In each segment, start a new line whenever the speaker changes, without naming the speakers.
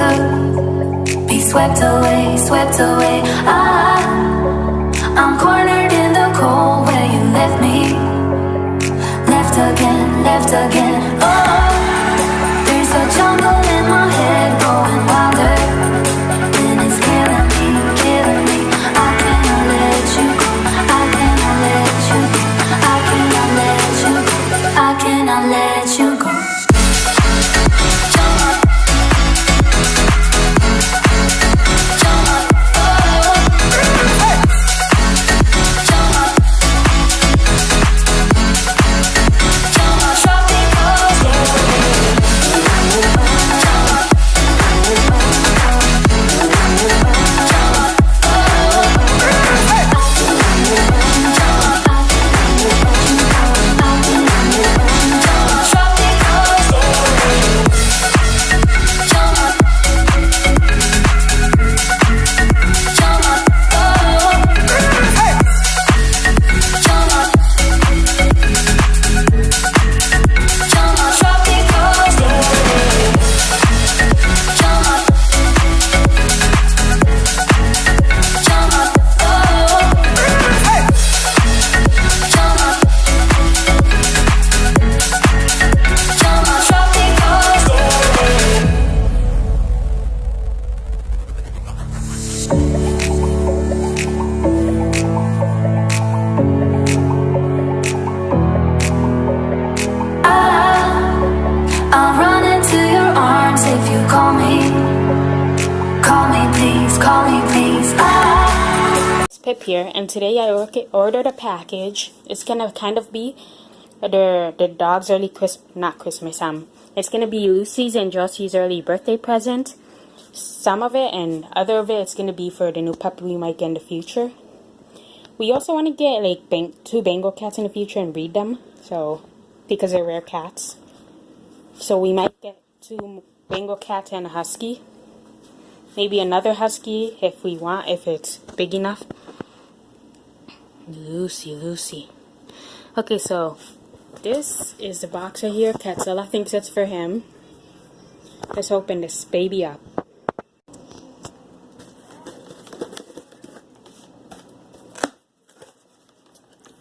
could be swept away, swept away. I'm cornered in the cold where you left me. Left again, left again. Oh, there's a jungle in my head going wilder, and it's killing me, killing me. I cannot let you go, I cannot let you go, I cannot let you go, I cannot let you go.
Pip here, and today I ordered a package. It's gonna kind of be the dog's early not Christmas, it's gonna be Lucy's and Josie's early birthday present. Some of it and other of it's gonna be for the new puppy we might get in the future. We also want to get like two Bengal cats in the future and breed them, so because they're rare cats. So we might get 2 Bengal cats and a husky. Maybe another husky if we want, if it's big enough. Lucy. Okay, so this is the box right here. Katsella thinks it's for him. Let's open this baby up.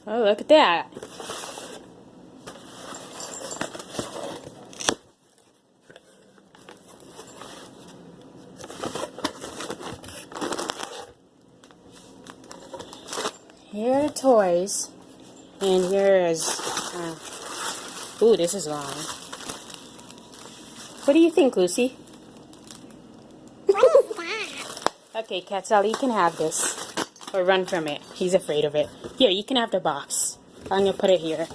Oh, look at that. Here are the toys, and here is, ooh, this is long. What do you think, Lucy? Okay, Katsella, you can have this, or run from it. He's afraid of it. Here, you can have the box. I'm gonna put it here.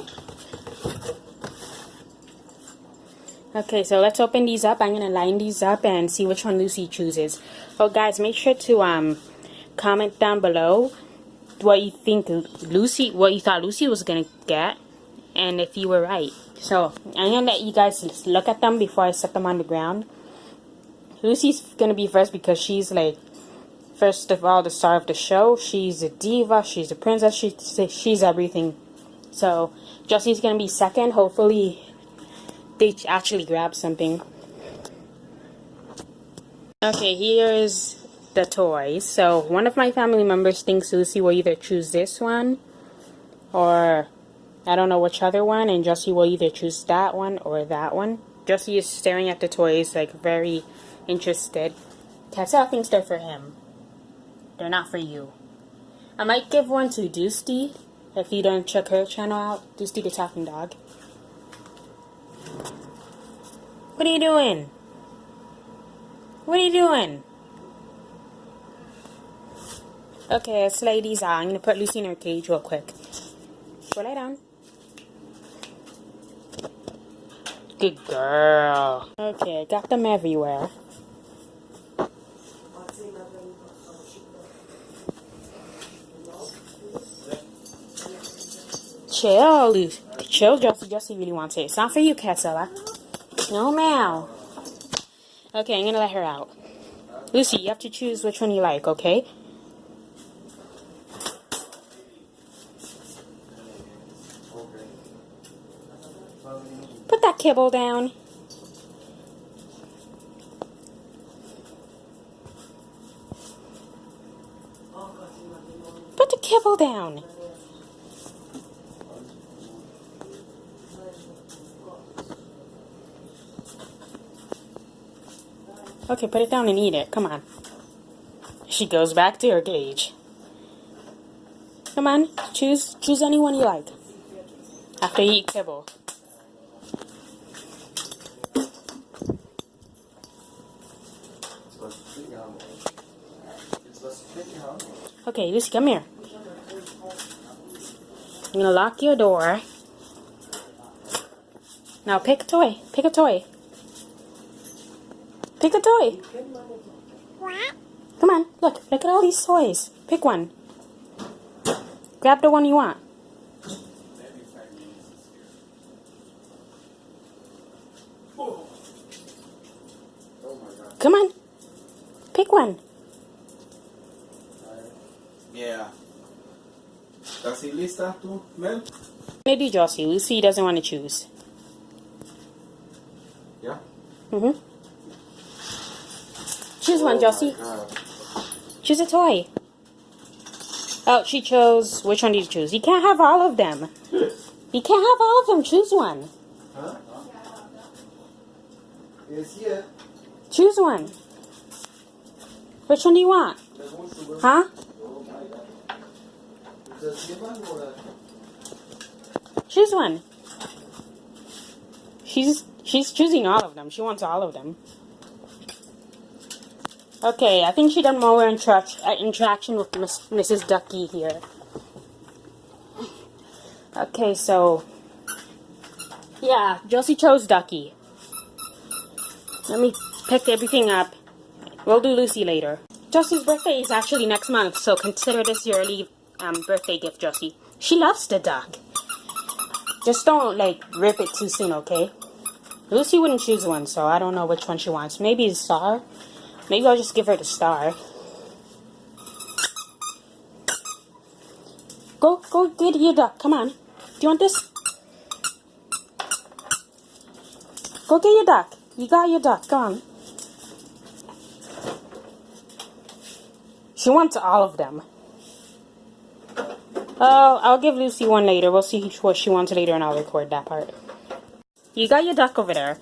Okay, so let's open these up. I'm gonna line these up and see which one Lucy chooses. Oh, guys, make sure to comment down below what you think what you thought Lucy was gonna get, and if you were right. So I'm gonna let you guys look at them before I set them on the ground. Lucy's gonna be first because she's like, first of all, the star of the show. She's a diva, she's a princess, she's everything. So Josie's gonna be second. Hopefully they actually grab something. Okay, here is the toys. So one of my family members thinks Lucy will either choose this one or I don't know which other one, and Josie will either choose that one or that one. Josie is staring at the toys like very interested. Katsella thinks they're for him. They're not for you. I might give one to Doosty if you don't check her channel out. Doosty the talking dog. What are you doing? What are you doing? Okay, let's lay these out. I'm going to put Lucy in her cage real quick. Go lay down. Good girl. Okay, got them everywhere. Chill, Lucy. Chill, Josie. Josie really wants it. It's not for you, Katsella. No, meow. Okay, I'm going to let her out. Lucy, you have to choose which one you like, okay? Put that kibble down. down. Okay, put it down and eat it. Come on. She goes back to her cage. Come on, choose anyone you like. After you eat kibble. Okay, Lucy, come here. I'm gonna lock your door. Now pick a toy. Pick a toy. Pick a toy. Come on, look at all these toys. Pick one. Grab the one you want. Come on. Pick one.
Yeah. ¿Estás lista tú, Mel?
Maybe Josie. Lucy doesn't want to choose.
Yeah.
Choose one, Josie. Choose a toy. Oh, she chose. Which one did you choose? You can't have all of them. You can't have all of them. Choose one.
Huh? It's here.
Choose one. Which one do you want? Huh? Choose one. She's choosing all of them. She wants all of them. Okay, I think she done more interaction with Mrs. Ducky here. Okay, so yeah, Josie chose Ducky. Let me pick everything up. We'll do Lucy later. Josie's birthday is actually next month, so consider this your early birthday gift, Josie. She loves the duck. Just don't rip it too soon, okay? Lucy wouldn't choose one, so I don't know which one she wants. Maybe the star. Maybe I'll just give her the star. Go get your duck. Come on. Do you want this? Go get your duck. You got your duck. Come on. She wants all of them. Oh, I'll give Lucy one later. We'll see what she wants later and I'll record that part. You got your duck over there.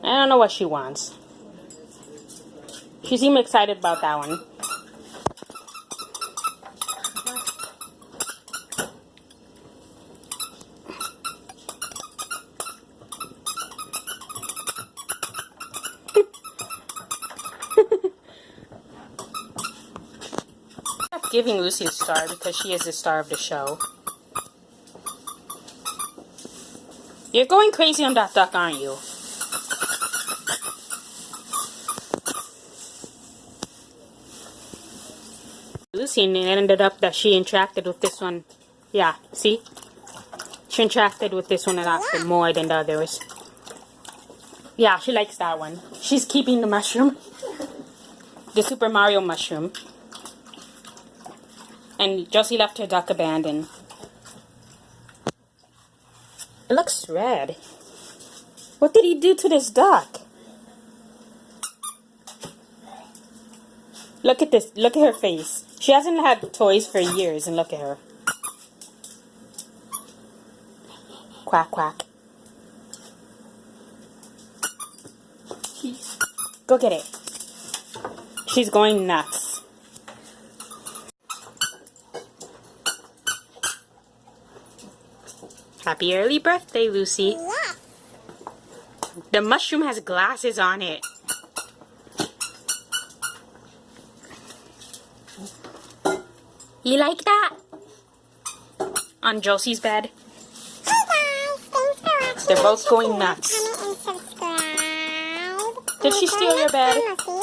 I don't know what she wants. She seemed excited about that one. I'm giving Lucy a star because she is the star of the show. You're going crazy on that duck, aren't you? Lucy ended up that she interacted with this one. Yeah, see? She interacted with this one a lot more than the others. Yeah, she likes that one. She's keeping the mushroom. The Super Mario mushroom. And Josie left her duck abandoned. It looks red. What did he do to this duck? Look at this. Look at her face. She hasn't had toys for years, and look at her. Quack, quack. Go get it. She's going nuts. Happy early birthday, Lucy. The mushroom has glasses on it. You like that? On Josie's bed.
Hey guys, thanks for watching.
They're both going nuts.
Comment and subscribe.
Did she steal your bed?
We'll see